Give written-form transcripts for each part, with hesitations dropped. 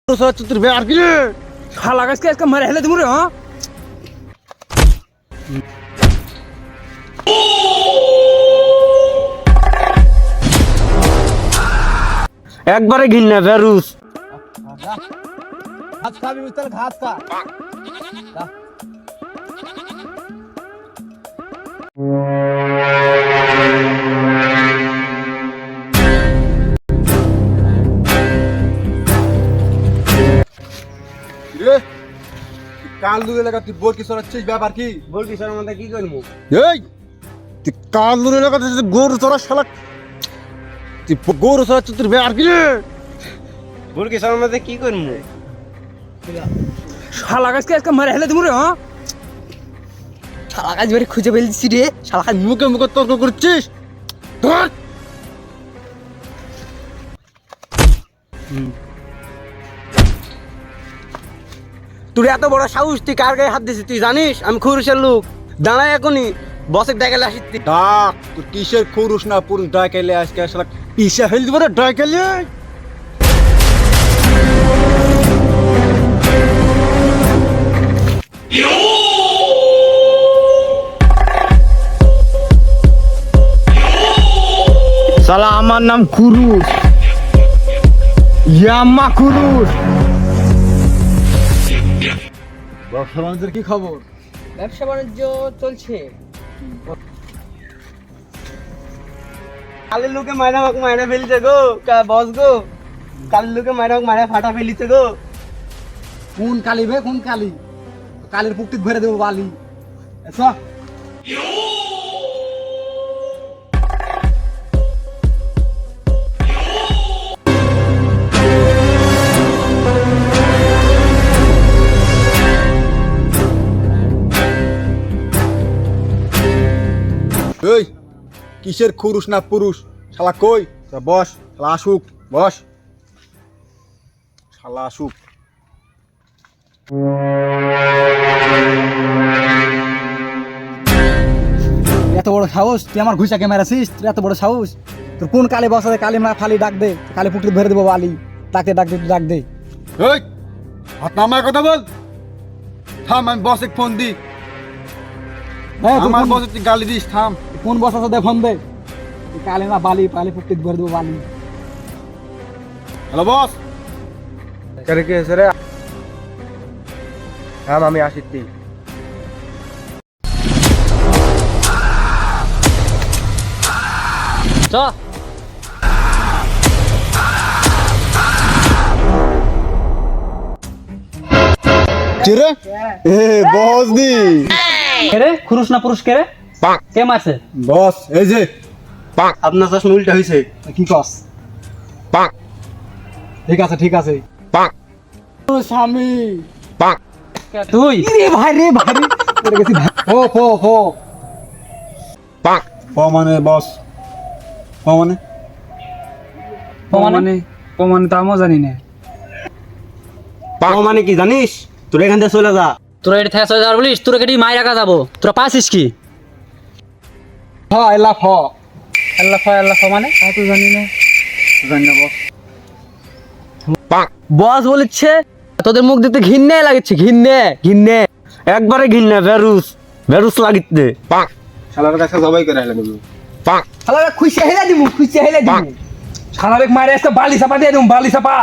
তোর বেয়ার কি রে শালা গাছকে আজকে মারে হেলে দিমু রে হ্যাঁ একবারে ঘিন্না বেরুস ঘাস খাবি বুঝতে ঘাস খা কাল দূরে লাগা তুই বোর কি সরাচ্ছিস ব্যাপার কি বল কি স্যার আমাদের কি করবো এই তুই কাল দূরে লাগা গরু চড়া শালা তুই গরু চড়াচ্ছিস তোর বেয়ার কি রে বল কি স্যার আমাদের কি করবো শালা গাছকে আজকে মারে হেলে দিমু রে হ্যাঁ শালা গাছ বেরে খুঁজে ফেলছি রে শালা গাছ মুখে মুখে তর্ক করছিস ধর তোর এত বড় সাহস তুই কার গায়ে হাত দিছিস তুই জানিস আমি খুরুশের লোক দাঁড়াই এখনই বসে দেখালে আসিস তুই ডাক তুই কিসের পুরুষ না পুরুষ ডাকেলে আজকে শালা পিসা হেল দিব রে ডাকেলে শালা আমার নাম খুরুশ ইয়াম্মা খুরুশ ব্যবসা বাণিজ্যের কি খবর ব্যবসা বাণিজ্য চলছে কালের লোকে মায়না ফেলছে গো বস গো কালের লোকে মায়না ফাটা ফেলিছে গো কোন কালি বে কোন কালি কালির পুকটিক ভরে দেবো বালি এসো এই কিসের পুরুষ না পুরুষ শালা কই বস শালা আসুক বস শালা আসুক এত বড় সাহস তুই আমার ঘুষাকে মেরেছিস তুই এত বড় সাহস তোর কোন কালি বসাতে কালি মা ফালি ডাক দে কালি পুকটিক ভরে দেবো বালি ডাকতে ডাকতে ডাক দে এই হাত নামায় কথা বল থাম আমি বসে ফোন দি হ্যাঁ আমার বসে তুই গালি দিস থাম কোন বস আছে দে ফোন দে কালি না বালি পালি পুকটিক ভরে দেবো বালি হ্যালো বস কেন কি হয়েছে রে হ্যাঁ আমি আসিছি চ কি রে এ বস দি কে খুরুশ না পুরুষ কে রে কে মারছে বস এই যে আপনার চশমা উল্টা হয়েছে কি কস ঠিক আছে ও স্বামী তুই রে ভাই পড়ে গেছি হো প মানে বস প মানে প্রমাণ তো আমিও জানি না ও মানে কি জানিস তোর এখান থেকে চলে যা তোরা এটা থেকে চলে যাওয়ার বলিস তোরা কেটে মাই রাখা যাবো তোরা পাচ্ছিস কি হ এলাফ হ আল্লাহ মানে তা তো জানি না জানি না বস বস বলেছে তোদের মুখ দেখতে ঘিন্নে লাগছে ঘিন্নে একবারে ঘিন্না বেরুস লাগিতে শালার কাছে সবাই করে আইলা দেবো শালা খুশি হেলা দিমু সারাবেক মারে একটা বালি চাপা দিয়ে দিম বালি চাপা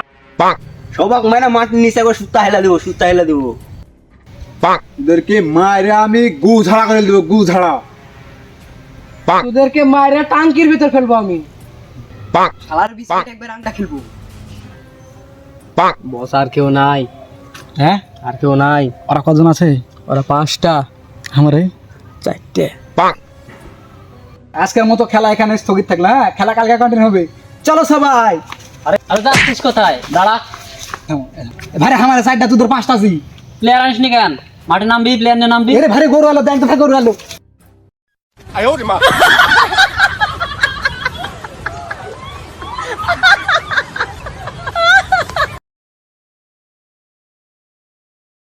সবাক মাইনা মাটির নিচে একবার সুতা হেলা দিব ওদেরকে মায়ের আমি গু ঝাড়া করে দেবো গু ঝাড়া তোদেরকে মাইরা টাঙ্কির ভিতর ফেলবো আমি শালার বিস্কিট একবার আংটা খেলবো বস আর কেউ নাই হ্যাঁ আর কেউ নাই ওরা কজন আছে ওরা 5টা আমারে 4টে আজকের মতো খেলা এখানে স্থগিত থাকলে হ্যাঁ খেলা কালকে কন্টিনিউ হবে চলো সবাই আরে যাচ্ছিস কোথায় দাঁড়া ভারে আমার সাইডটা তুই তোর 5টা জি প্লেয়ার আনিসনি কেন মাঠে নামবি প্লেয়ার নিয়ে নামবি এরে ভারে গরু আলো দেখ তো ভাই গরু আলো